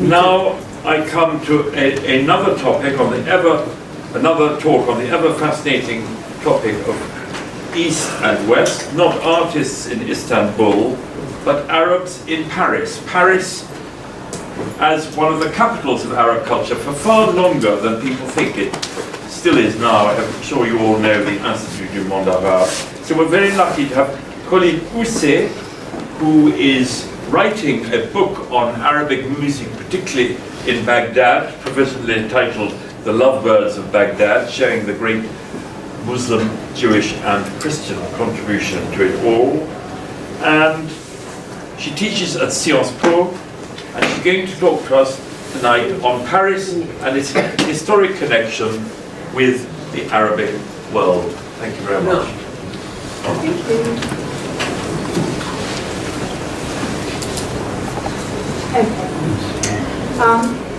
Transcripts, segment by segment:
Now I come to another topic another talk on the ever fascinating topic of East and West, not artists in Istanbul, but Arabs in Paris. Paris as one of the capitals of Arab culture for far longer than people think it still is now. I'm sure you all know the Institut du Monde Arabe. So we're very lucky to have Coline Houssais, who is writing a book on Arabic music, particularly in Baghdad, provisionally entitled The Lovebirds of Baghdad, showing the great Muslim, Jewish and Christian contribution to it all. And she teaches at Sciences Po, and she's going to talk to us tonight on Paris and its historic connection with the Arabic world. Thank you very much. Thank you.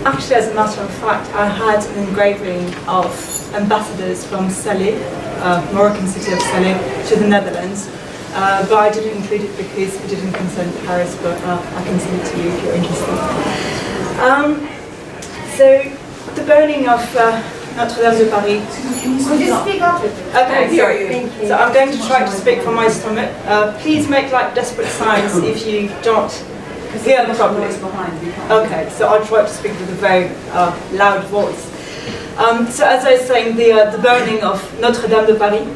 Actually, as a matter of fact, I had an engraving of ambassadors from Salé, Moroccan city of Salé, to the Netherlands. But I didn't include it because it didn't concern Paris, but I can send it to you if you're interested. So, the burning of Notre-Dame de Paris. Could you speak up? Okay, sorry. So I'm going to try to speak from my stomach. Please make like desperate signs if you don't hear me properly. Okay, so I'll try to speak with a very loud voice. So as I was saying, the burning of Notre-Dame de Paris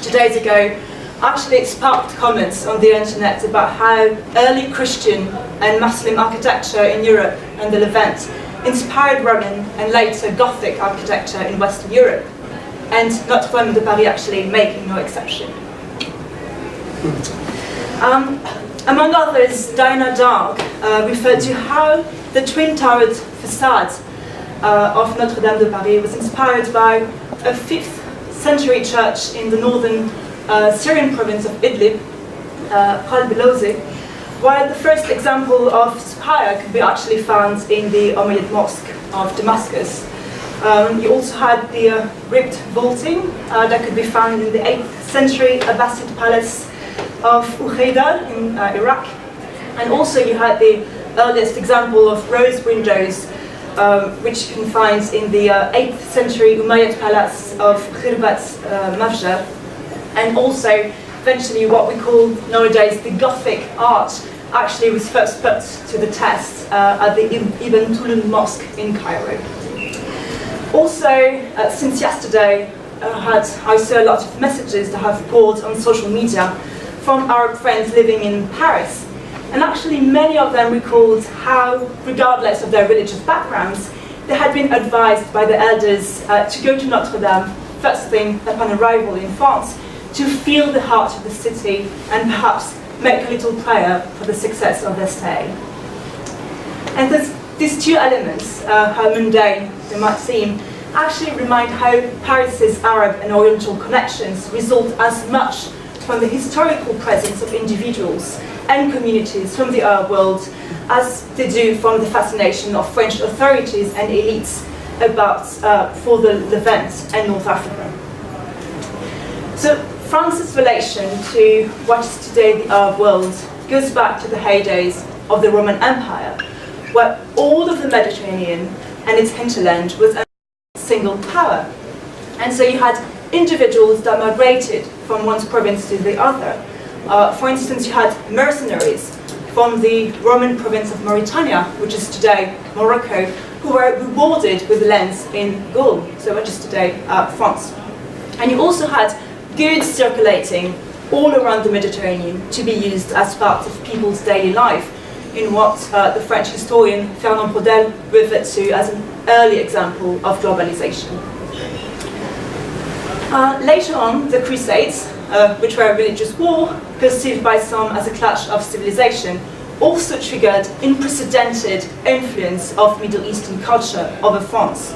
2 days ago, actually it sparked comments on the internet about how early Christian and Muslim architecture in Europe and the Levant inspired Roman and later Gothic architecture in Western Europe, and Notre-Dame de Paris actually making no exception. Among others, Diana Dark referred to how the twin-towered facade of Notre-Dame de Paris was inspired by a 5th century church in the northern Syrian province of Idlib, Kal-Belawzi, while the first example of spire could be actually found in the Umayyad Mosque of Damascus. You also had the ribbed vaulting that could be found in the 8th century Abbasid palace of Ukhayda in Iraq, and also you had the earliest example of rose windows, which you can find in the 8th century Umayyad palace of Khirbat Mafjar, and also eventually what we call nowadays the Gothic art actually was first put to the test at the Ibn Tulun Mosque in Cairo. Also, since yesterday, I saw a lot of messages that have poured on social media from Arab friends living in Paris. And actually many of them recalled how, regardless of their religious backgrounds, they had been advised by the elders to go to Notre Dame first thing upon arrival in France, to feel the heart of the city and perhaps make a little prayer for the success of their stay. And these two elements, how mundane they might seem, actually remind how Paris's Arab and Oriental connections result as much from the historical presence of individuals and communities from the Arab world as they do from the fascination of French authorities and elites about for the Levant and North Africa. So France's relation to what is today the Arab world goes back to the heydays of the Roman Empire, where all of the Mediterranean and its hinterland was a single power. And so you had individuals that migrated from one province to the other. For instance, you had mercenaries from the Roman province of Mauritania, which is today Morocco, who were rewarded with lands in Gaul, so which is today France. And you also had goods circulating all around the Mediterranean to be used as part of people's daily life, in what the French historian Fernand Braudel referred to as an early example of globalization. Later on, the Crusades, which were a religious war perceived by some as a clash of civilization, also triggered unprecedented influence of Middle Eastern culture over France.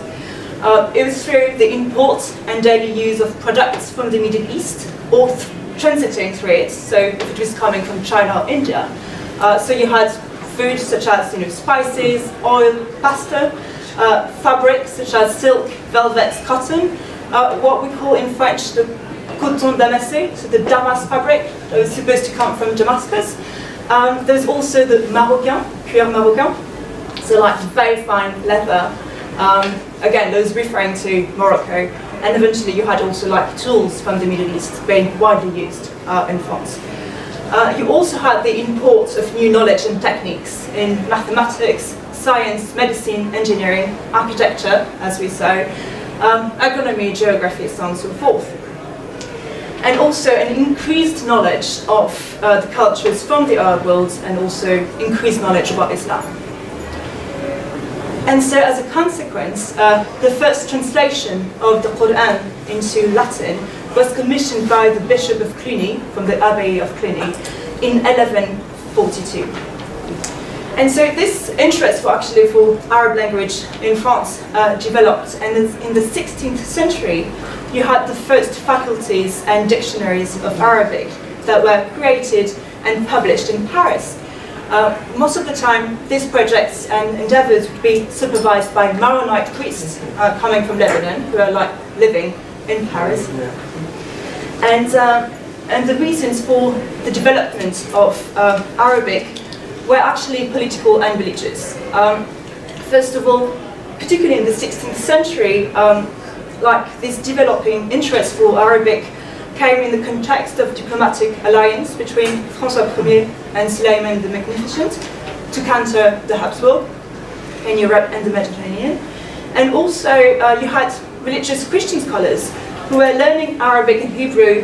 It was through the import and daily use of products from the Middle East, or transiting through it, so if it was coming from China or India. So you had food such as spices, oil, pasta, fabrics such as silk, velvet, cotton, what we call in French the coton damassé, so the Damas fabric that was supposed to come from Damascus. There's also the Marocain, cuir Marocain, so like very fine leather. Again, those referring to Morocco, and eventually you had also like tools from the Middle East being widely used in France. You also had the import of new knowledge and techniques in mathematics, science, medicine, engineering, architecture, as we say, agronomy, geography, so on and so forth. And also an increased knowledge of the cultures from the Arab world, and also increased knowledge about Islam. And so as a consequence, the first translation of the Quran into Latin was commissioned by the Bishop of Cluny, from the Abbey of Cluny, in 1142. And so this interest for Arab language in France developed, and in the 16th century you had the first faculties and dictionaries of Arabic that were created and published in Paris. Most of the time, these projects and endeavors would be supervised by Maronite priests coming from Lebanon, who are like living in Paris. And the reasons for the development of Arabic were actually political and religious. First of all, particularly in the 16th century, like this developing interest for Arabic came in the context of diplomatic alliance between François Ier and Suleiman the Magnificent to counter the Habsburg in Europe and the Mediterranean. And also you had religious Christian scholars who were learning Arabic and Hebrew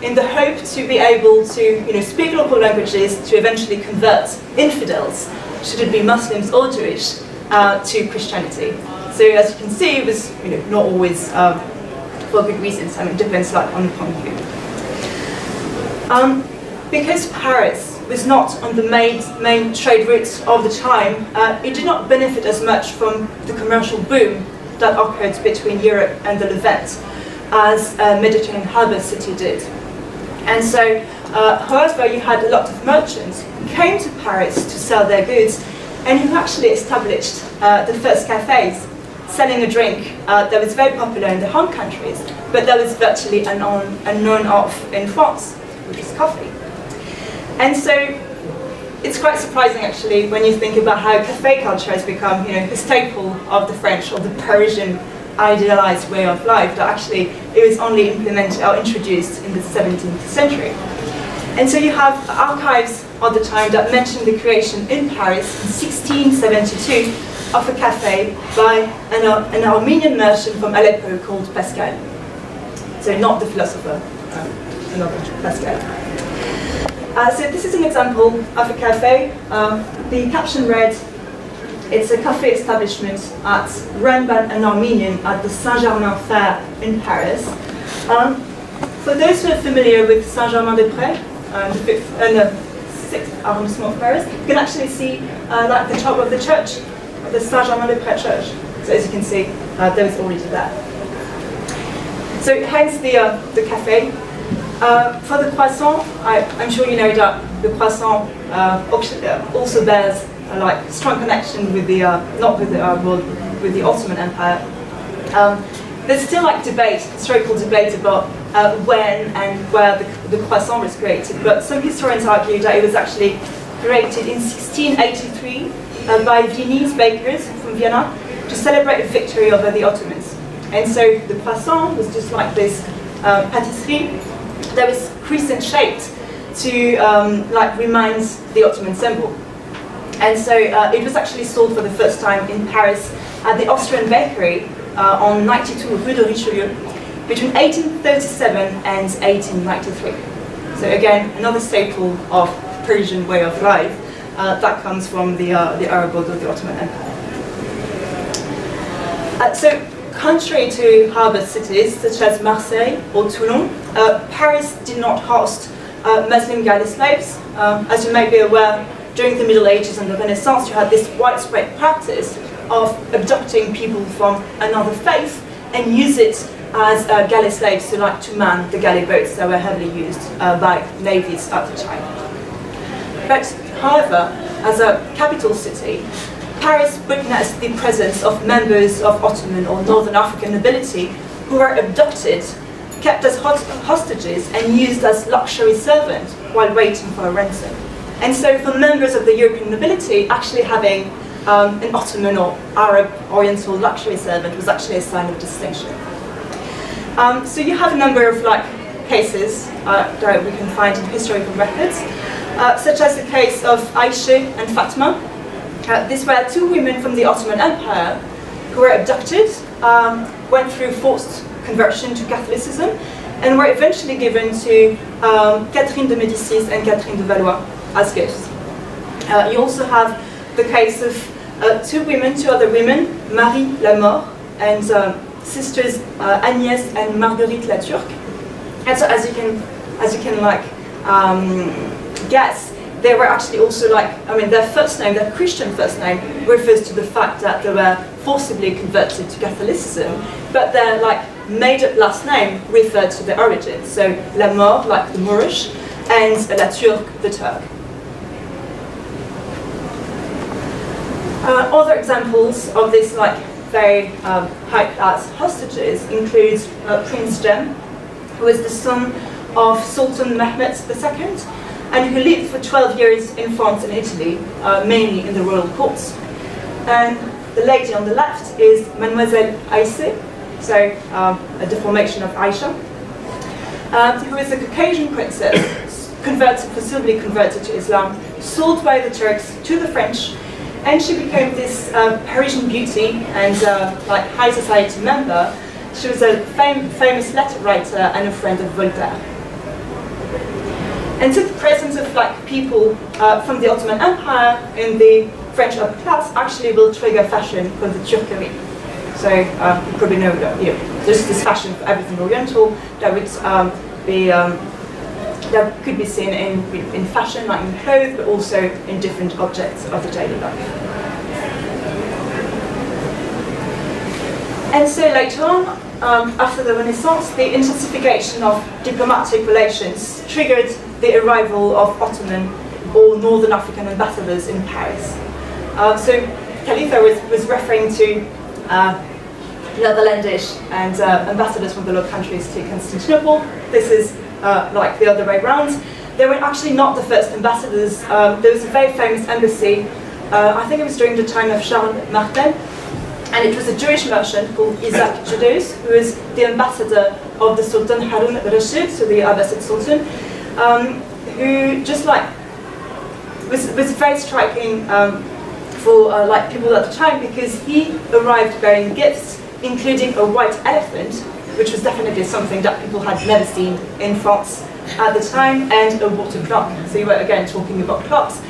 in the hope to be able to speak local languages to eventually convert infidels, should it be Muslims or Jewish, to Christianity. So as you can see, it was not always for good reasons. I mean, it depends on the point of view. Because Paris was not on the main trade routes of the time, it did not benefit as much from the commercial boom that occurred between Europe and the Levant as a Mediterranean harbour city did. And so, however, you had a lot of merchants who came to Paris to sell their goods, and who actually established the first cafes, selling a drink that was very popular in the home countries, but that was virtually unknown of in France, which is coffee. And so it's quite surprising actually when you think about how cafe culture has become a staple of the French or the Parisian idealized way of life, that actually it was only implemented or introduced in the 17th century. And so you have archives of the time that mention the creation in Paris in 1672 of a cafe by an Armenian merchant from Aleppo called Pascal. So not the philosopher, another Pascal. So this is an example of a cafe. The caption read, "It's a coffee establishment run by an Armenian at the Saint-Germain Fair in Paris." For those who are familiar with Saint-Germain-des-Prés, the 6th arrondissement of Paris, you can actually see like the top of the church, the Saint-Germain-des-Prés church. So as you can see, there is already that. So hence the cafe. For the croissant, I'm sure you know that the croissant also bears like strong connection with the not with the Arab world, with the Ottoman Empire. There's still like debate, historical debate about when and where the croissant was created, but some historians argue that it was actually created in 1683 by Viennese bakers from Vienna to celebrate a victory over the Ottomans. And so the croissant was just like this patisserie that was crescent shaped to like remind the Ottoman symbol. And so it was actually sold for the first time in Paris at the Austrian bakery on 92 Rue de Richelieu between 1837 and 1893. So again, another staple of Parisian way of life that comes from the Arab world of the Ottoman Empire. So contrary to harbour cities such as Marseille or Toulon, Paris did not host Muslim galley slaves. As you may be aware, during the Middle Ages and the Renaissance, you had this widespread practice of abducting people from another faith and use it as galley slaves to man the galley boats that were heavily used by navies at the time. But however, as a capital city, Paris witnessed the presence of members of Ottoman or Northern African nobility who were abducted, kept as hostages and used as luxury servants while waiting for a ransom. And so for members of the European nobility, actually having an Ottoman or Arab Oriental luxury servant was actually a sign of distinction. So you have a number of cases that we can find in historical records, such as the case of Aïcha and Fatma. These were two women from the Ottoman Empire who were abducted, went through forced conversion to Catholicism, and were eventually given to Catherine de Médicis and Catherine de Valois as gifts. You also have the case of two other women, Marie la Mort and sisters Agnès and Marguerite la Turque. And so, as you can guess, they were actually also their first name, their Christian first name, refers to the fact that they were forcibly converted to Catholicism, but their made-up last name referred to their origins. So La Mort, like the Moorish, and La Turque, the Turk. Other examples of this very high-class hostages include Prince Jem, who was the son of Sultan Mehmet II, and who lived for 12 years in France and Italy, mainly in the royal courts. And the lady on the left is Mademoiselle Houssais, so a deformation of Aisha, who is a Caucasian princess, forcibly converted to Islam, sold by the Turks to the French, and she became this Parisian beauty and high society member. She was a famous letter writer and a friend of Voltaire. And so the presence of people from the Ottoman Empire in the French upper class actually will trigger fashion called the Turquerie. So you probably know that there's this fashion for everything Oriental that would that could be seen in fashion, like in clothes, but also in different objects of the daily life. And so later on, after the Renaissance, the intensification of diplomatic relations triggered the arrival of Ottoman or Northern African ambassadors in Paris. So Khalifa was referring to Netherlandish and ambassadors from the Low Countries to Constantinople. This is the other way around. They were actually not the first ambassadors. There was a very famous embassy, I think it was during the time of Charles Martel, and it was a Jewish merchant called Isaac Judeus, who was the ambassador of the Sultan Harun al-Rashid, so the Abbasid Sultan, who just was very striking for people at the time, because he arrived bearing gifts, including a white elephant, which was definitely something that people had never seen in France at the time, and a water clock. So you were again talking about clocks.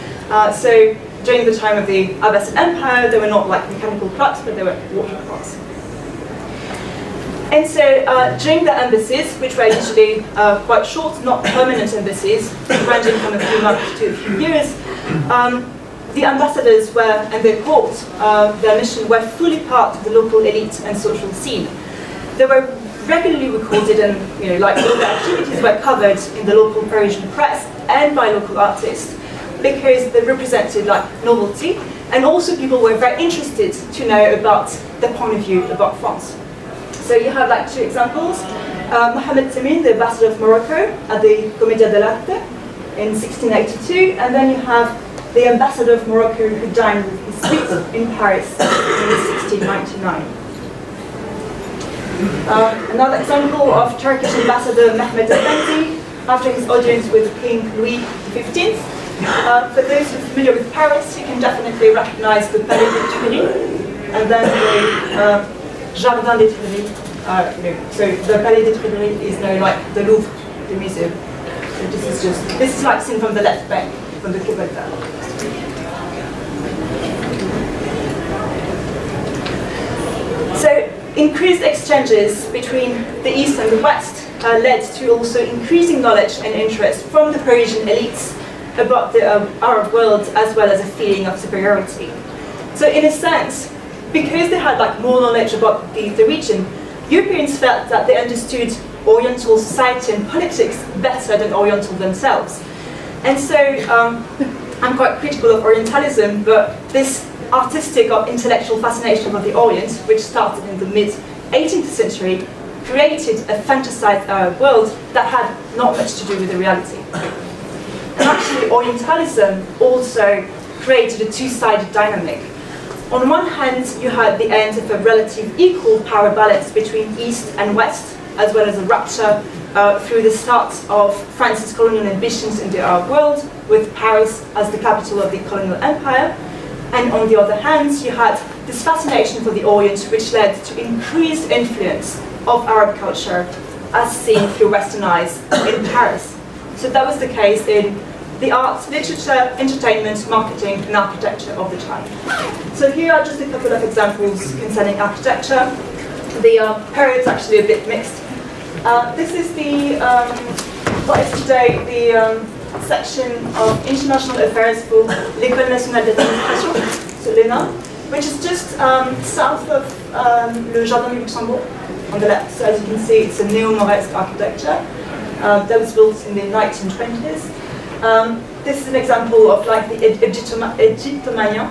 So during the time of the Abbasid Empire, they were not mechanical clocks, but they were water clocks. And so during the embassies, which were usually quite short, not permanent embassies, ranging from a few months to a few years, the ambassadors and their court, their mission, were fully part of the local elite and social scene. They were regularly recorded, and all their activities were covered in the local Parisian press and by local artists, because they represented novelty, and also people were very interested to know about their point of view about France. So you have two examples. Mohamed Temin, the ambassador of Morocco at the Commedia dell'Arte in 1682, and then you have the ambassador of Morocco who dined with his suite in Paris in 1699. Another example of Turkish ambassador Mehmet Efendi, after his audience with King Louis XV. For those who are familiar with Paris, you can definitely recognize the Palais des Tuileries, and then the Jardin des Tuileries. So the Palais des Tuileries is now the Louvre, the museum. So this is seen from the left bank, from the Quai Voltaire. So increased exchanges between the East and the West led to also increasing knowledge and interest from the Parisian elites about the Arab world, as well as a feeling of superiority. So in a sense, because they had more knowledge about the region, Europeans felt that they understood Oriental society and politics better than Oriental themselves. And so I'm quite critical of Orientalism, but this artistic or intellectual fascination of the Orient, which started in the mid-18th century, created a fantasized Arab world that had not much to do with the reality. And actually, Orientalism also created a two-sided dynamic. On one hand, you had the end of a relative equal power balance between East and West, as well as a rupture through the start of France's colonial ambitions in the Arab world, with Paris as the capital of the colonial empire. And on the other hand, you had this fascination for the Orient, which led to increased influence of Arab culture, as seen through Western eyes in Paris. So that was the case in the arts, literature, entertainment, marketing, and architecture of the time. So here are just a couple of examples concerning architecture. The period's actually a bit mixed. This is the, what is today the section of International Affairs for l'École Nationale d'Administration, so l'ENA, which is just south of le Jardin du Luxembourg on the left. So as you can see, it's a neo-Mauresque architecture that was built in the 1920s. This is an example of like the Egyptomania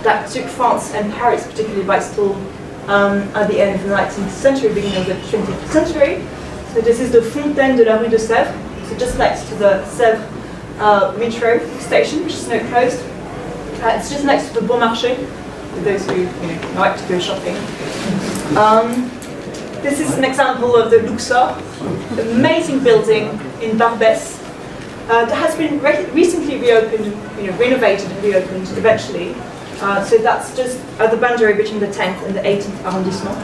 that took France and Paris particularly by storm at the end of the 19th century, beginning of the 20th century. So this is the Fontaine de la Rue de Sèvres, so just next to the Sèvres metro station, which is now closed. It's just next to the Bon Marché, for those who like to go shopping. This is an example of the Luxor, amazing building in Barbès. That has been recently reopened, renovated and reopened eventually. So that's just at the boundary between the 10th and the 18th arrondissement.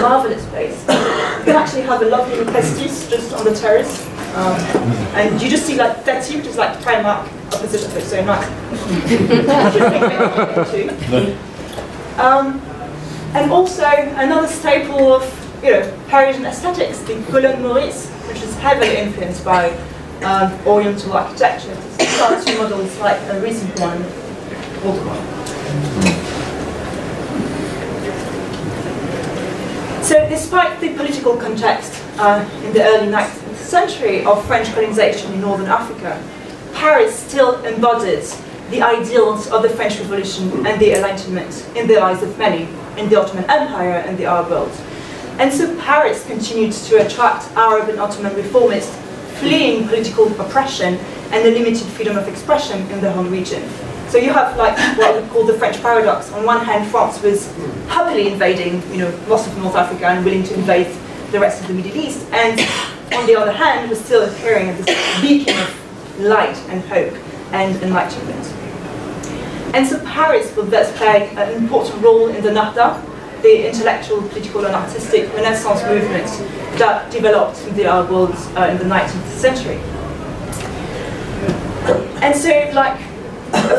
Marvelous place. You can actually have a lovely pastis just on the terrace. And you just see like Tati, which is like Primark opposite of it, so nice. And also another staple of Parisian aesthetics, the Colonne Maurice, which is heavily influenced by Oriental architecture. It's statue models like a recent one, old one. So despite the political context in the early 19th century of French colonization in northern Africa, Paris still embodied the ideals of the French Revolution and the Enlightenment in the eyes of many in the Ottoman Empire and the Arab world. And so Paris continued to attract Arab and Ottoman reformists fleeing political oppression and the limited freedom of expression in the home region. So you have like what we call the French paradox. On one hand, France was happily invading, most of North Africa and willing to invade the rest of the Middle East, and on the other hand, was still appearing as this beacon of light and hope and enlightenment. And so Paris will thus play an important role in the Nahda, the intellectual, political, and artistic Renaissance movement that developed in the Arab world in the 19th century. And so,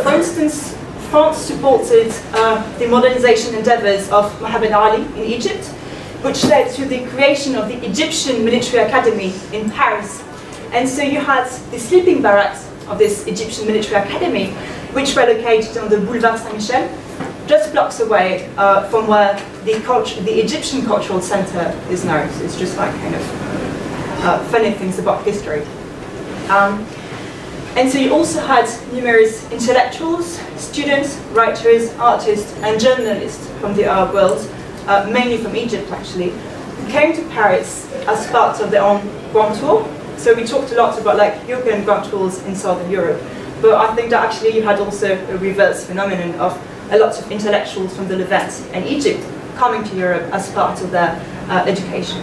for instance, France supported the modernization endeavors of Muhammad Ali in Egypt, which led to the creation of the Egyptian Military Academy in Paris. And so you had the sleeping barracks of this Egyptian Military Academy, which were located on the Boulevard Saint-Michel, just blocks away from where the Egyptian Cultural Center is now. So it's just like kind of funny things about history. And so you also had numerous intellectuals, students, writers, artists, and journalists from the Arab world, mainly from Egypt actually, who came to Paris as part of their own Grand Tour. So we talked a lot about European Grand Tours in Southern Europe, but I think that actually you had also a reverse phenomenon of a lot of intellectuals from the Levant and Egypt coming to Europe as part of their education.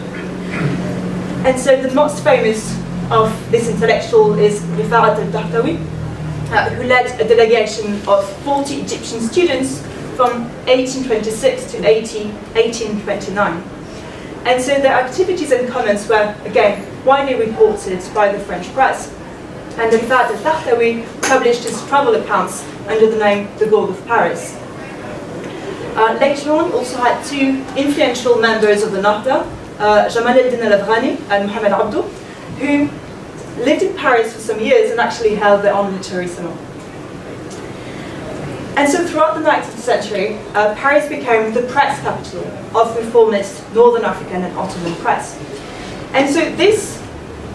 And so the most famous of this intellectual is Rifat al-Tahtawi, who led a delegation of 40 Egyptian students from 1826 to 1829. And so their activities and comments were, again, widely reported by the French press. And Rifat al-Tahtawi published his travel accounts under the name The Gorge of Paris. Later on, also had two influential members of the Nahda, Jamal al-Din al-Afghani and Mohamed Abdou, who lived in Paris for some years and actually held their own literary salon. And so throughout the 19th century, Paris became the press capital of reformist Northern African and Ottoman press. And so these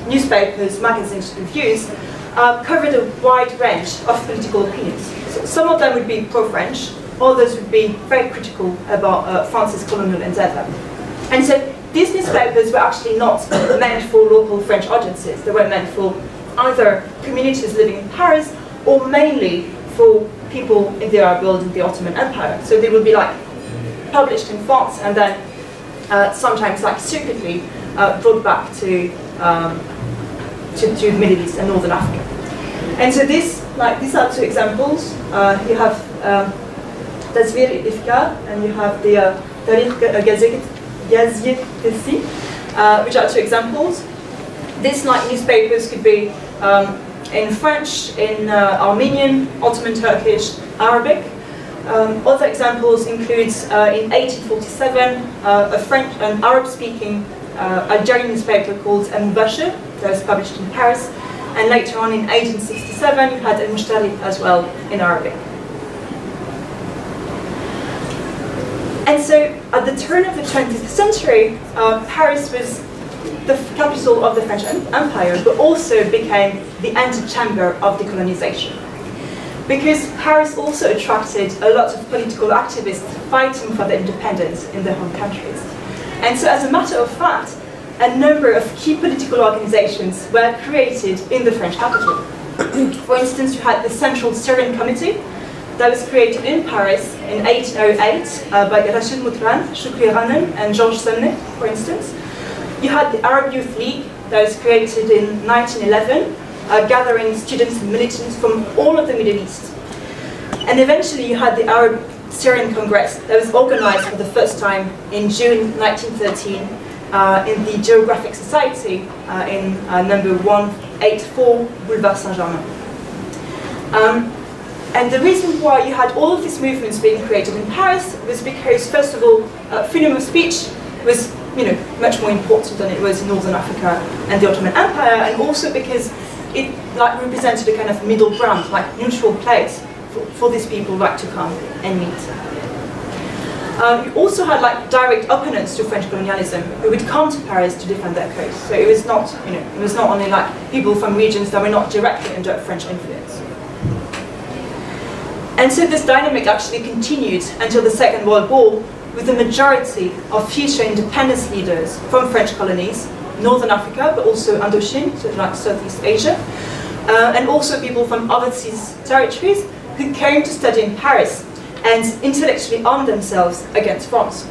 newspapers, magazines, reviews covered a wide range of political opinions. So some of them would be pro-French, others would be very critical about France's colonial endeavor. And so these newspapers were actually not meant for local French audiences. They were meant for either communities living in Paris or mainly for people in the Arab world in the Ottoman Empire. So they would be like published in France and then sometimes like secretly brought back to the Middle East and Northern Africa. And so these are two examples. You have Tasvir Ifka and you have the Tarikh Gaziyeti, which are two examples. These newspapers could be in French, in Armenian, Ottoman Turkish, Arabic. Other examples include in 1847 an Arab-speaking Algerian newspaper called Al-Mubashir that was published in Paris, and later on in 1867 you had Al-Mushtari as well in Arabic. And so at the turn of the 20th century, Paris was the capital of the French Empire, but also became the antechamber of decolonization. Because Paris also attracted a lot of political activists fighting for their independence in their home countries. And so as a matter of fact, a number of key political organizations were created in the French capital. For instance, you had the Central Syrian Committee that was created in Paris in 1808 by Rachid Moutran, Choukri Ghanem, and Georges Semneh, for instance. You had the Arab Youth League that was created in 1911, gathering students and militants from all of the Middle East. And eventually you had the Arab Syrian Congress that was organized for the first time in June 1913 in the Geographic Society in number 184 Boulevard Saint-Germain. And the reason why you had all of these movements being created in Paris was because, first of all, freedom of speech was much more important than it was in Northern Africa and the Ottoman Empire, and also because it represented a kind of middle ground, neutral place for these people to come and meet. You also had direct opponents to French colonialism who would come to Paris to defend their coast. So it was not, it was not only people from regions that were not directly under French influence. And so this dynamic actually continued until the Second World War, with the majority of future independence leaders from French colonies, Northern Africa, but also Indochine, so Southeast Asia, and also people from overseas territories who came to study in Paris and intellectually armed themselves against France.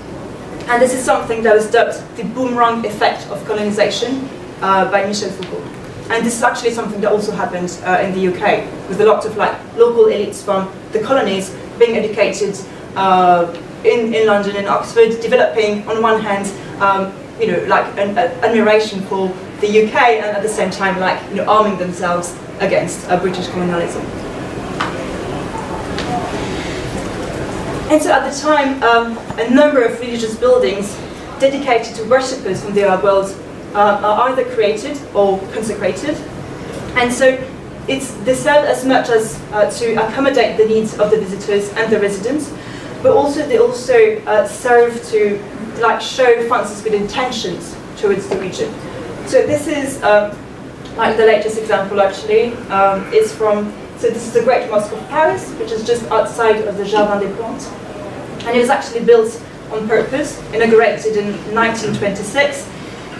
And this is something that was dubbed the boomerang effect of colonization by Michel Foucault. And this is actually something that also happened in the UK, with a lot of local elites from the colonies being educated in London and Oxford, developing on one hand, an admiration for the UK, and at the same time, arming themselves against British colonialism. And so at the time, a number of religious buildings dedicated to worshippers from the Arab world are either created or consecrated. And so they serve as much as to accommodate the needs of the visitors and the residents, but also they also serve to show France's good intentions towards the region. So this is the latest example actually. So this is the Great Mosque of Paris, which is just outside of the Jardin des Plantes. And it was actually built on purpose, inaugurated in 1926.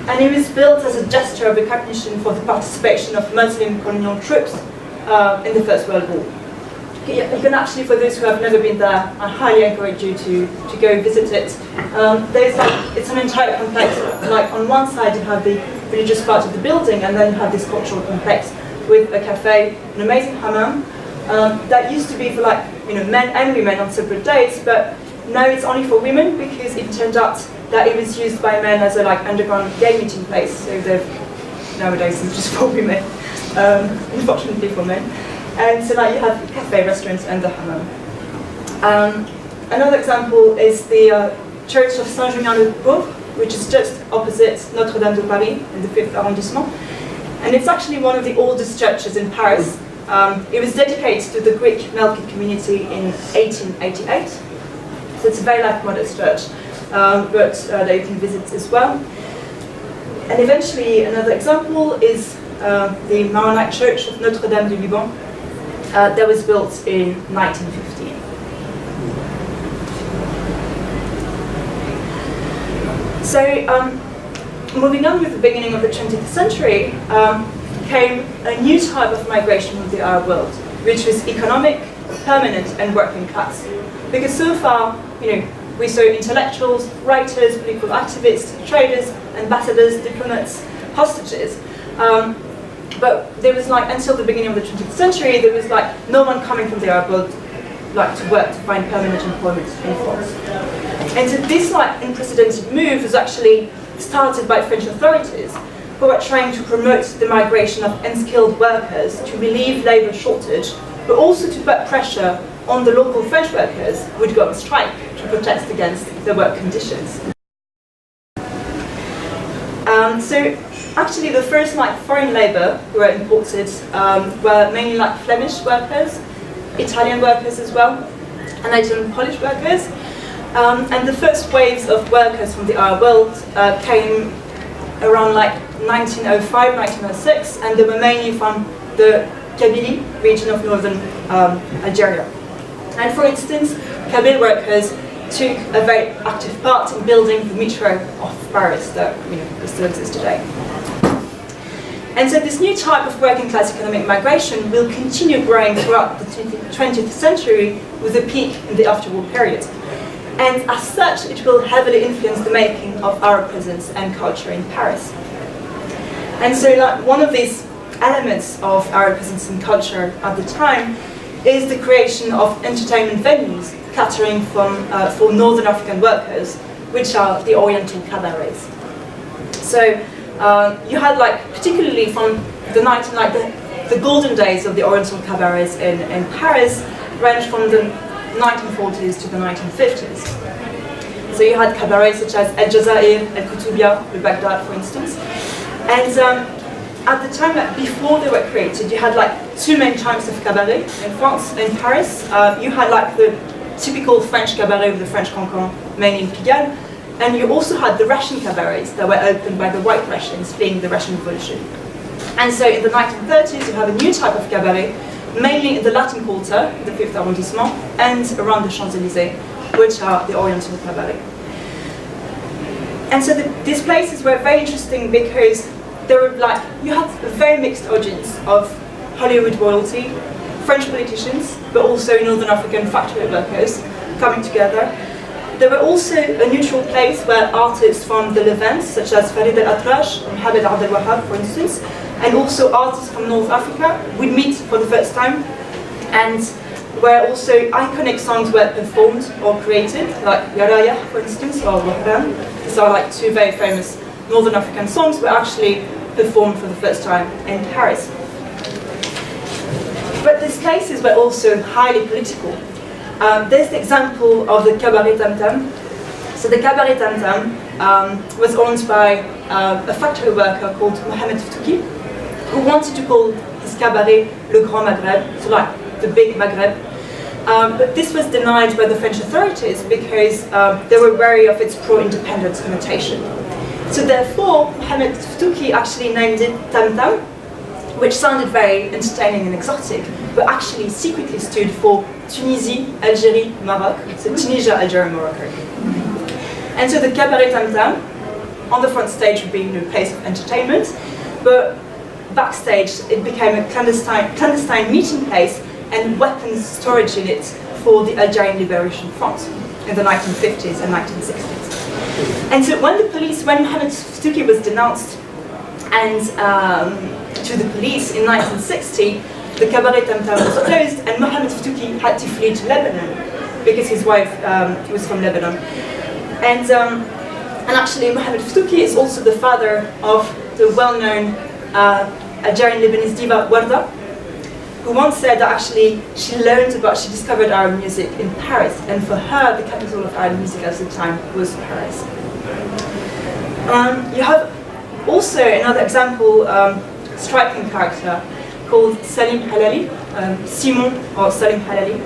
And it was built as a gesture of recognition for the participation of Muslim colonial troops in the First World War. You can actually, for those who have never been there, I highly encourage you to go visit it. It's an entire complex. On one side you have the religious part of the building, and then you have this cultural complex with a cafe, an amazing hammam that used to be for men and women on separate days, but now it's only for women because it turned out that it was used by men as a underground gay meeting place. So nowadays it's just for women, unfortunately for men. And so you have cafe, restaurants, and the hammam. Another example is the Church of Saint-Julien-le-Pauvre, which is just opposite Notre-Dame de Paris in the 5th arrondissement. And it's actually one of the oldest churches in Paris. It was dedicated to the Greek Melkite community in 1888. So it's a very modest church, but that you can visit as well. And eventually another example is the Maronite Church of Notre-Dame du Liban that was built in 1915. So moving on with the beginning of the 20th century, came a new type of migration from the Arab world, which was economic, permanent and working class. Because so far, we saw intellectuals, writers, political activists, traders, ambassadors, diplomats, hostages. But there was until the beginning of the 20th century, there was no one coming from the Arab world to work to find permanent employment in France. And so this unprecedented move was actually started by French authorities who were trying to promote the migration of unskilled workers to relieve labour shortage, but also to put pressure on the local French workers who would go on strike to protest against the work conditions. So actually the first foreign labour who were imported were mainly Flemish workers, Italian workers as well, and later Polish workers. And the first waves of workers from the Arab world came around 1905, 1906, and they were mainly from the Kabylie region of northern Algeria. And for instance, Kabyle workers took a very active part in building the metro of Paris that still exists today. And so this new type of working class economic migration will continue growing throughout the 20th century with a peak in the after-war period. And as such, it will heavily influence the making of Arab presence and culture in Paris. And so one of these elements of Arab presence and culture at the time is the creation of entertainment venues catering for Northern African workers, which are the Oriental cabarets. So you had particularly from the the golden days of the Oriental cabarets in Paris ranged from the 1940s to the 1950s. So you had cabarets such as El Jazair, El Koutoubia, Le Baghdad, for instance. And at the time before they were created, you had two main types of cabaret in France. In Paris, you had the typical French cabaret with the French cancan, mainly in Pigalle, and you also had the Russian cabarets that were opened by the white Russians fleeing the Russian Revolution. And so in the 1930s, you have a new type of cabaret, mainly in the Latin Quarter, the 5th arrondissement, and around the Champs-Élysées, which are the Oriental cabaret. And so these places were very interesting because they were you had a very mixed audience of Hollywood royalty, French politicians, but also Northern African factory workers coming together. There were also a neutral place where artists from the Levant, such as Farid El-Atrash, Mohamed Abdel Wahab, for instance, and also artists from North Africa would meet for the first time, and where also iconic songs were performed or created, like Yaraya, for instance, or Wahban. These are two very famous Northern African songs were actually performed for the first time in Paris. But these places were also highly political. There's the example of the Cabaret Tam Tam. So the Cabaret Tam Tam was owned by a factory worker called Mohamed Ftouki, who wanted to call his cabaret Le Grand Maghreb, so the big Maghreb. But this was denied by the French authorities because they were wary of its pro-independence connotation. So therefore, Mohamed Ftouki actually named it Tam Tam, which sounded very entertaining and exotic, but actually secretly stood for Tunisie, Algérie, Maroc, so Tunisia, Algeria, Morocco. And so the Cabaret Tam Tam, on the front stage would be a place of entertainment, but backstage it became a clandestine meeting place and weapons storage unit for the Algerian Liberation Front in the 1950s and 1960s. And so when Mohamed Ftouki was denounced and to the police in 1960, the Cabaret Tam Tam was closed and Mohamed Ftouki had to flee to Lebanon because his wife was from Lebanon. And actually Mohamed Ftouki is also the father of the well-known Algerian Lebanese diva Warda, who once said that actually she discovered Arab music in Paris, and for her the capital of Arab music at the time was Paris. You have also another example, striking character called Salim Halali, Simon or Salim Halali.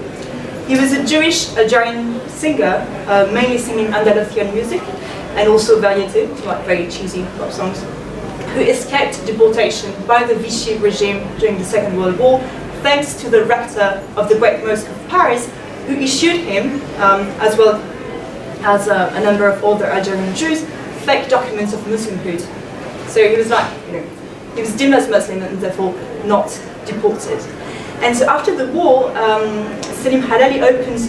He was a Jewish Algerian singer, mainly singing Andalusian music and also variété, very cheesy pop songs, who escaped deportation by the Vichy regime during the Second World War thanks to the rector of the Great Mosque of Paris, who issued him, as well as a number of other Algerian Jews, fake documents of Muslimhood. So he was he was deemed as Muslim and therefore not deported. And so after the war, Selim Halali opened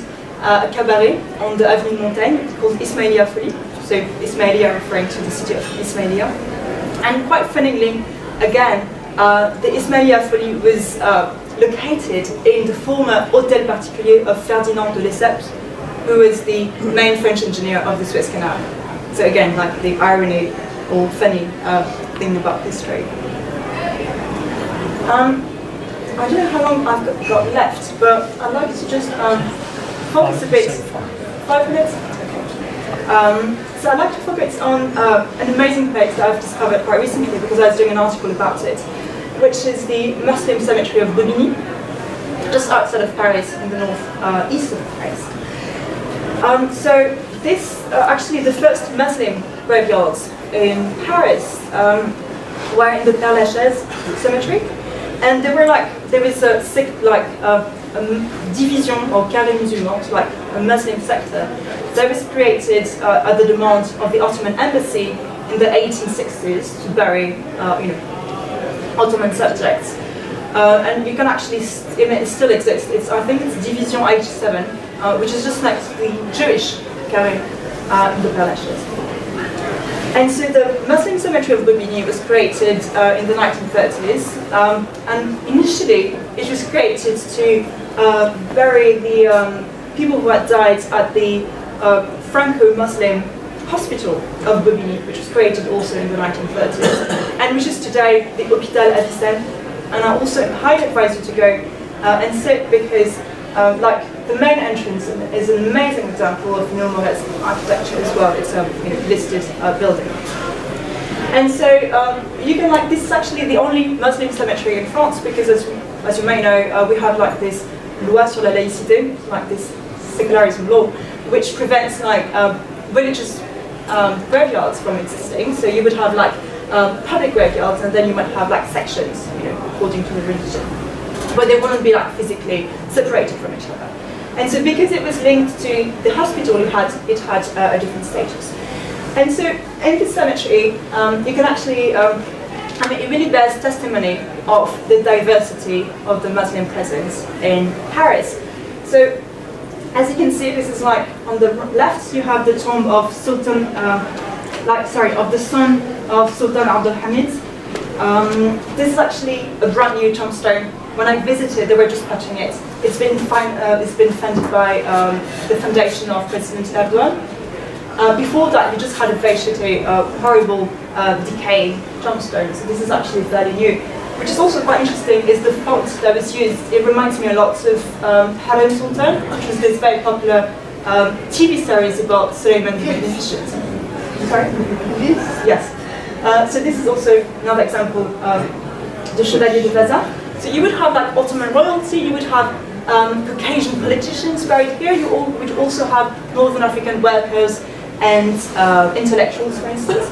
a cabaret on the Avenue Montaigne called Ismailia Folie. So Ismailia referring to the city of Ismailia. And quite funnily, again, the Ismailia Folie was located in the former Hôtel Particulier of Ferdinand de Lesseps, who was the main French engineer of the Suez Canal. So again, like the irony or funny thing about history. I don't know how long I've got left, but I'd like to just focus a bit. 5 minutes? Okay. So I'd like to focus on an amazing place that I've discovered quite recently because I was doing an article about it, which is the Muslim cemetery of Bobigny, just outside of Paris, in the north-east of Paris. So this, actually the first Muslim graveyards in Paris were in the Père Lachaise cemetery. And there was a division or carré musulman, like a Muslim sector, that was created at the demand of the Ottoman embassy in the 1860s to bury, Ottoman subjects. And you can actually, it still exists. I think it's Division 87, which is just next to the Jewish carré in the Père Lachaise. And so the Muslim cemetery of Bobigny was created in the 1930s, and initially it was created to bury the people who had died at the Franco-Muslim hospital of Bobigny, which was created also in the 1930s, and which is today the Hôpital Avicenne. And I also highly advise you to go and sit because the main entrance is an amazing example of Neo-Moresque architecture as well. It's a listed building. And so you can this is actually the only Muslim cemetery in France because as you may know, we have this loi sur la laïcité, this secularism law, which prevents religious graveyards from existing. So you would have public graveyards and then you might have sections, according to the religion. But they wouldn't be physically separated from each other. And so because it was linked to the hospital, it had a different status. And so in this cemetery, you can actually, it really bears testimony of the diversity of the Muslim presence in Paris. So as you can see, this is on the left, you have the tomb of Sultan, of the son of Sultan Abdul Hamid. This is actually a brand new tombstone. When I visited, they were just patching it. It's been funded by the foundation of President Erdogan. Before that, you just had a basically horrible decaying tombstone. So this is actually fairly new. Which is also quite interesting is the font that was used. It reminds me a lot of Harem Sultan, which was this very popular TV series about Suleiman the Magnificent. Sorry? Yes. So this is also another example of the Chevalier de Vazin. So you would have Ottoman royalty, you would have Caucasian politicians buried here, you would also have Northern African workers and intellectuals, for instance.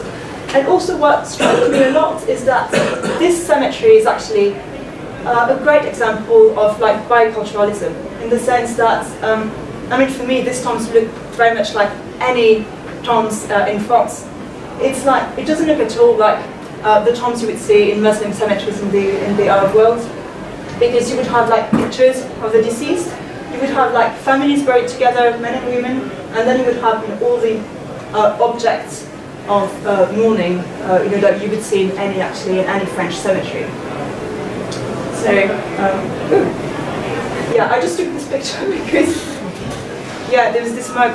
And also what struck me a lot is that this cemetery is actually a great example of biculturalism, in the sense that, for me, these tombs look very much like any tombs in France. It's it doesn't look at all like the tombs you would see in Muslim cemeteries in the Arab world, because you would have pictures of the deceased, you would have families buried together, men and women, and then you would have all the objects of mourning, that you would see in any French cemetery. So, I just took this picture because, there was this mug.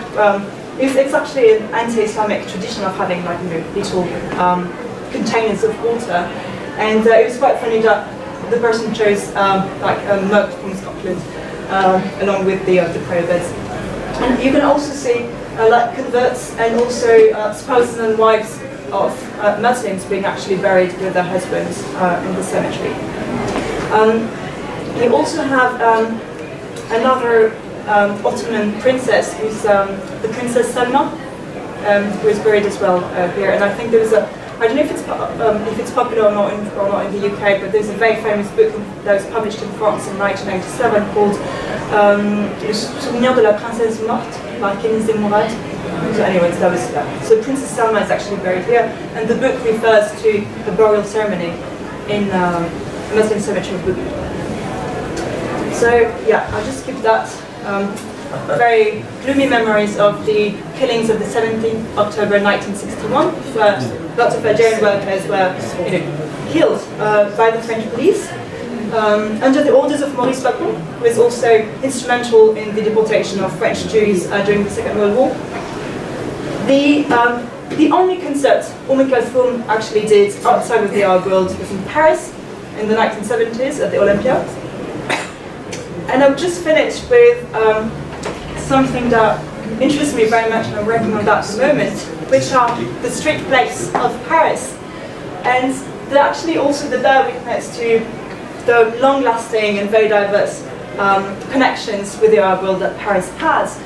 It's actually an anti-Islamic tradition of having little containers of water, and it was quite funny that the person chose a mug from Scotland along with the prayer beds. And you can also see converts and also spouses and wives of Muslims being actually buried with their husbands in the cemetery. You also have another Ottoman princess, who's the Princess Salma, who is buried as well here. And I think there was I don't know if it's popular or not in the UK, but there's a very famous book that was published in France in 1987 called Le Souvenir de la Princesse Morte by Kenise de Mourad. So anyways, that was so Princess Salma is actually buried here, and the book refers to the burial ceremony in the Muslim cemetery of Bobigny. So I'll just skip that. very gloomy memories of the killings of the 17th October 1961, where lots of Algerian workers were killed by the French police under the orders of Maurice Papon, who was also instrumental in the deportation of French Jews during the Second World War. The only concert Oumé Kalthoum actually did outside of the art world was in Paris in the 1970s at the Olympia. And I've just finished with something that interests me very much, and I'm working on that at the moment, which are the street plays of Paris. And they're actually also the bear witness to the long-lasting and very diverse connections with the art world that Paris has.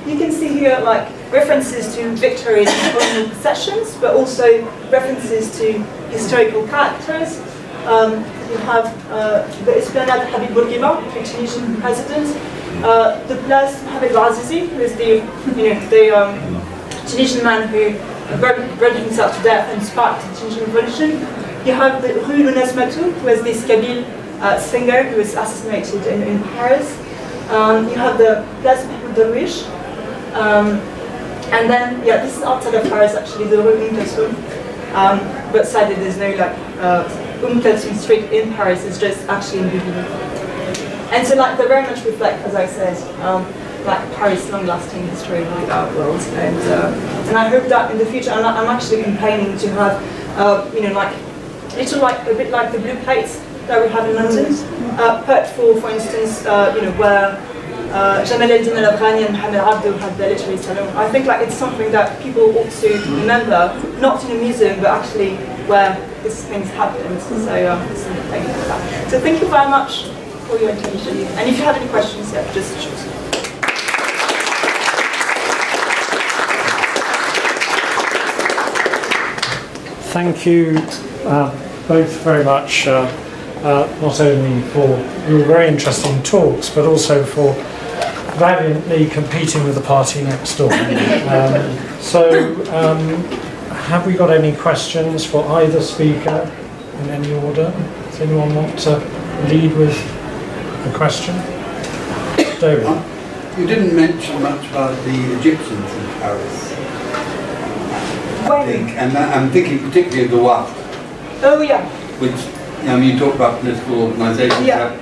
You can see here like references to victories and colonial possessions, but also references to historical characters. You have the Esplanade Habib Bourguiba, the Tunisian president, the Place Mohamed Bouazizi, who is the Tunisian man who burned himself to death and sparked the Tunisian revolution. You have the Rue Lounès Matou, who is this Kabyle singer who was assassinated in Paris. You have the Place Mahmoud Darwish. And then, this is outside of Paris actually, the Rue Kalthoum. But sadly there's no Kalthoum Street in Paris, it's just actually in Boulogne. And so they very much reflect, as I said, Paris' long-lasting history with the art world. And I hope that in the future, and I'm actually campaigning to have, a bit like the blue plates that we have in London. Pert for instance, where Jamal El-Din Al-Afghani and Mohamed Abdou had their literary salon. I think it's something that people ought to remember, not in a museum, but actually where these things happened. So thank you for that. So thank you very much for your attention. And if you have any questions, just shoot. Thank you both very much, not only for your very interesting talks, but also for valiantly competing with the party next door. Have we got any questions for either speaker in any order? Does anyone want to lead with a question? David? You didn't mention much about the Egyptians in Paris. I'm thinking particularly of the WAF. Oh yeah. Which, you talked about political organisations. Yeah.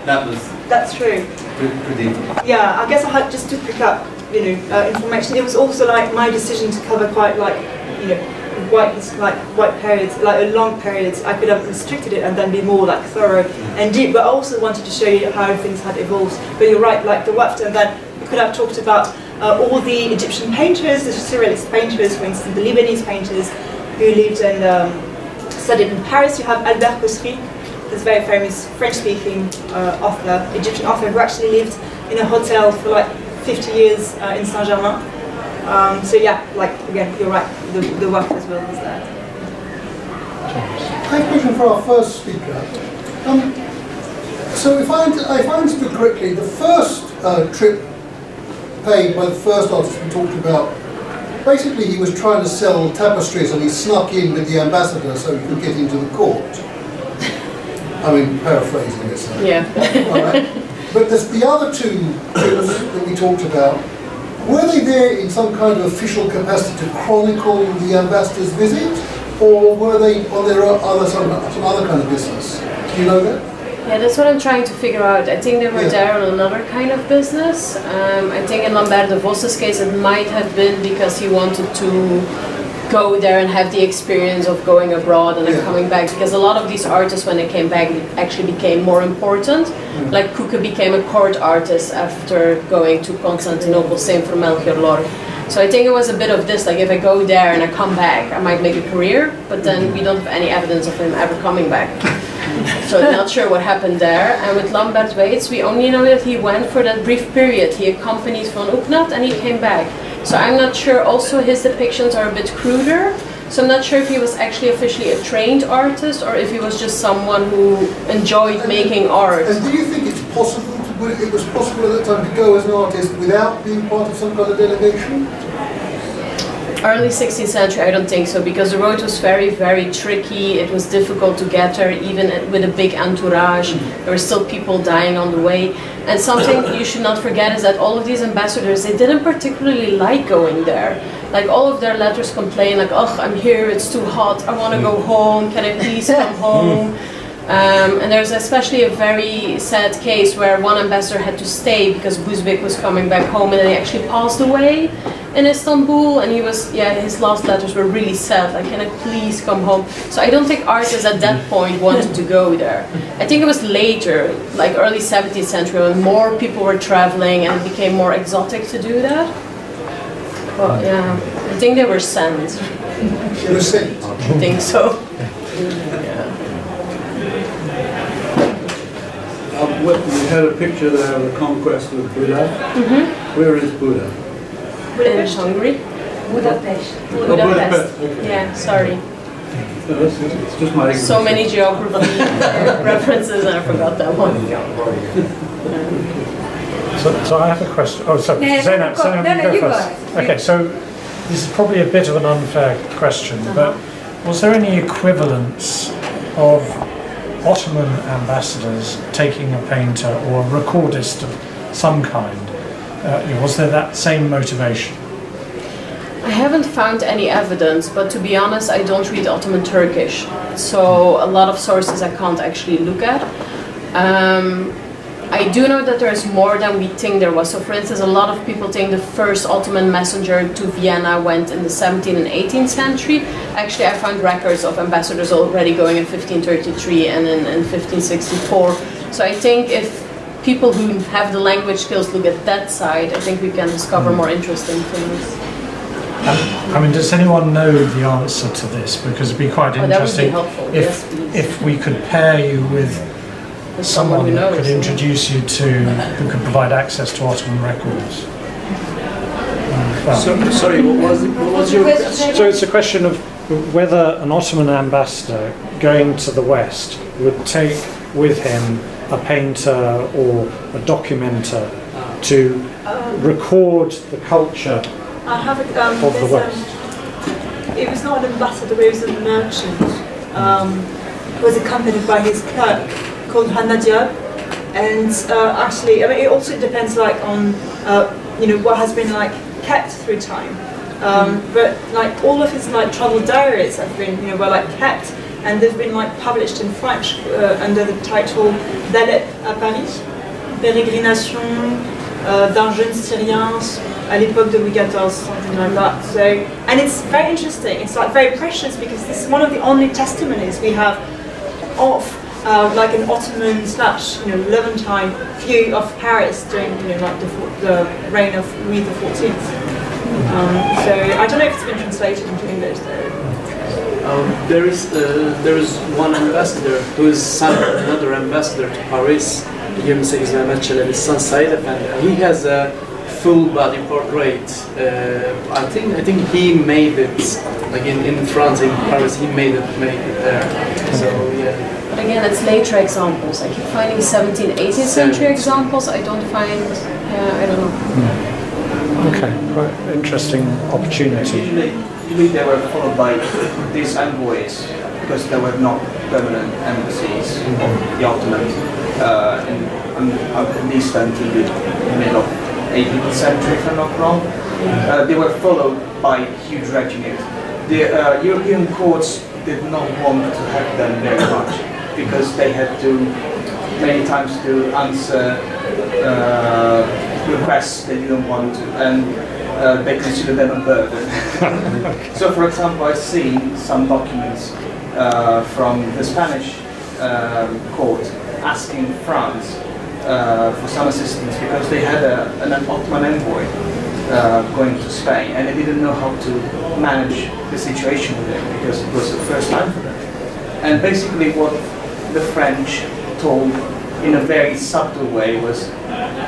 That's true. Pretty. Yeah, I guess I had just to pick up, information. It was also my decision to cover quite white periods, a long periods. I could have restricted it and then be more thorough and deep. But I also wanted to show you how things had evolved. But you're right, the Wafd, and then we could have talked about all the Egyptian painters, the Surrealist painters, for instance, the Lebanese painters who lived and studied in Paris. You have Albert Cossery, this very famous French-speaking author, Egyptian author, who actually lived in a hotel for 50 years in Saint-Germain. Again, you're right, the work as well is there. I have a question for our first speaker. So if I understood correctly, the first trip paid by the first artist we talked about, basically he was trying to sell tapestries and he snuck in with the ambassador so he could get into the court. Paraphrasing it. So. Yeah. All right. But there's the other two trips that we talked about. Were they there in some kind of official capacity to chronicle the ambassador's visit, or were they on their some other kind of business? Do you know that? Yeah, that's what I'm trying to figure out. I think they were there on another kind of business. I think in Lambert de Vos's case it might have been because he wanted to go there and have the experience of going abroad and then coming back, because a lot of these artists, when they came back, actually became more important. Like Kuke became a court artist after going to Constantinople, same for Melchior Lorch. So I think it was a bit of this, if I go there and I come back, I might make a career, but then we don't have any evidence of him ever coming back. So I'm not sure what happened there. And with Lambert Waits, we only know that he went for that brief period. He accompanied Van Oeknat and he came back. So I'm not sure, also his depictions are a bit cruder. So I'm not sure if he was actually officially a trained artist or if he was just someone who enjoyed making art. And do you think it was possible at that time to go as an artist without being part of some kind of delegation? Early 16th century, I don't think so, because the road was very, very tricky. It was difficult to get there, even with a big entourage. There were still people dying on the way. And something you should not forget is that all of these ambassadors, they didn't particularly like going there. Like all of their letters complain like, oh, I'm here, it's too hot, I want to go home, can I please come home? And there's especially a very sad case where one ambassador had to stay because Buzbek was coming back home and then he actually passed away in Istanbul, and his last letters were really sad, like, can I please come home? So I don't think artists at that point wanted to go there. I think it was later, like early 17th century, when more people were traveling and it became more exotic to do that. But yeah, I think they were sent. They were sent. I think so. We had a picture there of the conquest of Buddha. Where is Buddha? In Hungary. Budapest. Budapest. Okay. Yeah, sorry. No, it's just my ignorance. So many geography references and I forgot that one. So I have a question. Oh, sorry. No, Zainab, you go go first. ahead. Okay, so this is probably a bit of an unfair question, but was there any equivalence of Ottoman ambassadors taking a painter or a recordist of some kind? Was there that same motivation? I haven't found any evidence, but to be honest, I don't read Ottoman Turkish, so a lot of sources I can't actually look at. I do know that there's more than we think there was. So for instance, a lot of people think the first Ottoman messenger to Vienna went in the 17th and 18th century. Actually, I found records of ambassadors already going in 1533 and in 1564. So I think if people who have the language skills look at that side, I think we can discover more interesting things. I mean, does anyone know the answer to this? Because it'd be quite interesting that would be helpful. Yes, please. if we could pair you with someone who that knows, could introduce you to, who could provide access to Ottoman records. Sorry, what was your question? So it's a question of whether an Ottoman ambassador going to the West would take with him a painter or a documenter to record the culture I have a, of the West. it was not an ambassador, it was a merchant. Who was accompanied by his clerk called Hanadiab. And actually, I mean, it also depends like on what has been like kept through time. But like all of his like travel diaries have been were like kept, and they've been like published in French under the title Ballets à Paris, Pérégrination d'un jeune Syrien à l'époque de Louis XIV, something like that. So, and it's very interesting. It's like very precious because this is one of the only testimonies we have of like an Ottoman / Levantine view of Paris during like the reign of Louis XIV. So I don't know if it's been translated into English though. There is one ambassador who is son of another ambassador to Paris, 28 Mehmet Çelebi's son Said Efendi. He has a full body portrait. I think he made it like in France, in Paris. He made it there. So yeah. But again, it's later examples. I keep finding 17th, 18th century examples. I don't find, I don't know. Okay, quite interesting opportunity. Usually they were followed by these envoys because there were not permanent embassies of the Ottomans at least until the middle of 18th century, if I'm not wrong. They were followed by huge regiments. The European courts did not want to have them very much because they had to many times to answer requests they didn't want to, and they considered them a burden. So, for example, I've seen some documents from the Spanish court asking France for some assistance because they had an Ottoman envoy going to Spain, and they didn't know how to manage the situation with him because it was the first time for them. And basically, what the French told in a very subtle way was,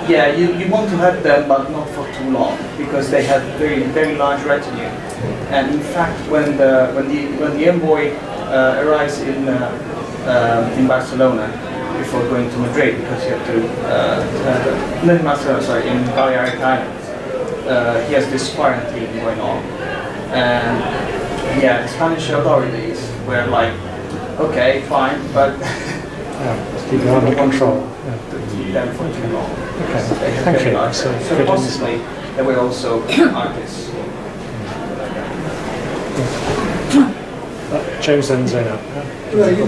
yeah, you want to have them, but not for too long, because they have very large retinue. And in fact, when the envoy arrives in Barcelona before going to Madrid, because you have to not in Barcelona, sorry, in Balearic Islands, he has this quarantine going on, and yeah, the Spanish authorities were like, okay, fine, but keep it under control. to keep them for too long. Okay, Very thank you. large. So So good possibly there were also artists. James and Zainab. No, you,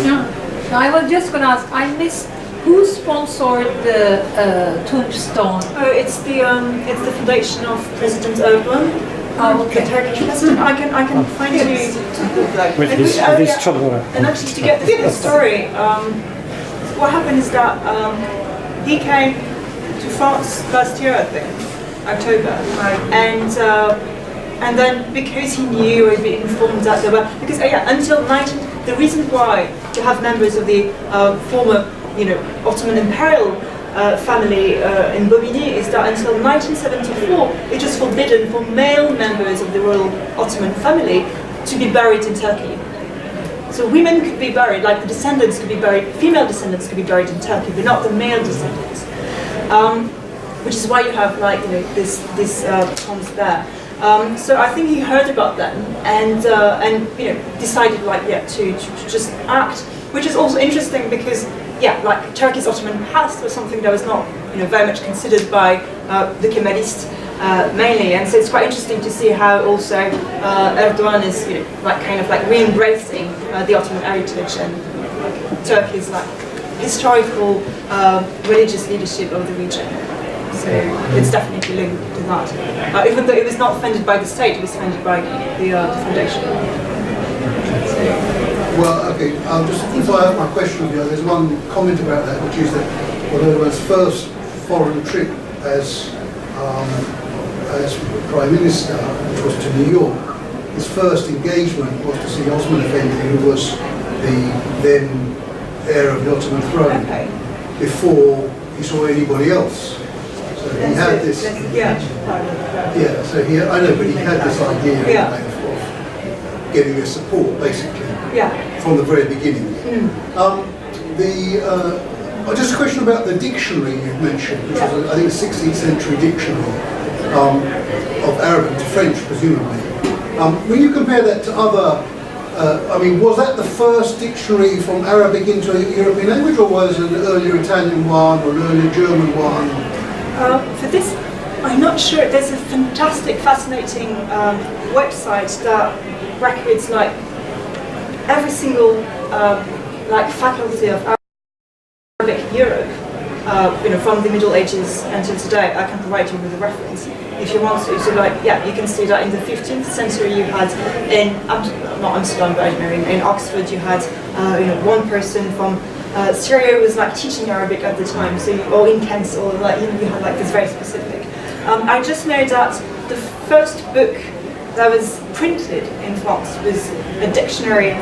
No, I was just going to ask, I missed who sponsored the tombstone? Oh, it's the foundation of President Erdogan, Oh, the Turkish president. I can find you. With And his, we- oh, with his yeah. children. And actually, to get the full story, what happened is that he came to France last year, I think, October, and then because he knew or he'd been informed that there were, because until the reason why to have members of the former, Ottoman imperial family in Bobigny is that until 1974 it was forbidden for male members of the royal Ottoman family to be buried in Turkey. So women could be buried, like the descendants could be buried, female descendants could be buried in Turkey, but not the male descendants. Which is why you have this tombs there. So I think he heard about them and decided to just act, which is also interesting because Turkey's Ottoman past was something that was not very much considered by the Kemalists mainly, and so it's quite interesting to see how also Erdogan is re-embracing the Ottoman heritage and Turkey's historical religious leadership of the region. So it's definitely linked to that. Even though it was not funded by the state, it was funded by the foundation. well, okay, just before I ask my question, there's one comment about that, which is that Erdogan's first foreign trip as Prime Minister, which was to New York, his first engagement was to see Osman Effendi, who was the then heir of the Ottoman throne, before he saw anybody else. So he had this. Yeah. So I know, but he had this idea of getting their support, basically, from the very beginning. Just a question about the dictionary you mentioned, which was, I think, a 16th century dictionary of Arabic to French, presumably. When you compare that to other, was that the first dictionary from Arabic into a European language, or was it an earlier Italian one or an earlier German one? For this, I'm not sure. There's a fantastic, fascinating website that records every single faculty of Arabic Europe, from the Middle Ages until today. I can provide you with a reference if you want to. So you can see that in the 15th century you had not Amsterdam, but in Oxford you had one person from Syria was teaching Arabic at the time, or in Kent, or you had this very specific. I just know that the first book that was printed in France was a dictionary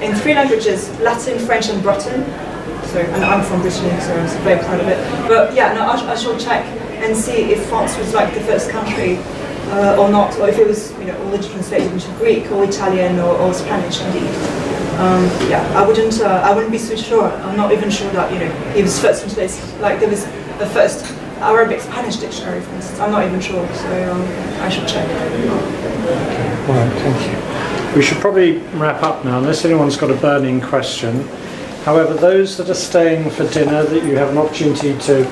in 3 languages: Latin, French, and Breton. So, and I'm from Brittany, so I'm very proud of it. But I shall check and see if France was the first country or not, or if it was already translated into Greek or Italian or Spanish indeed. I wouldn't be so sure. I'm not even sure that it was first translated. There was the first Arabic-Spanish dictionary, for instance. I'm not even sure, so I should check. All right, thank you. We should probably wrap up now, unless anyone's got a burning question. However, those that are staying for dinner, that you have an opportunity to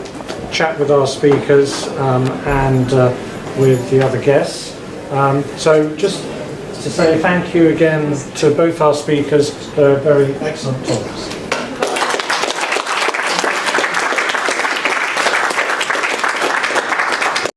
chat with our speakers and with the other guests. So just to say thank you again to both our speakers for very excellent talks.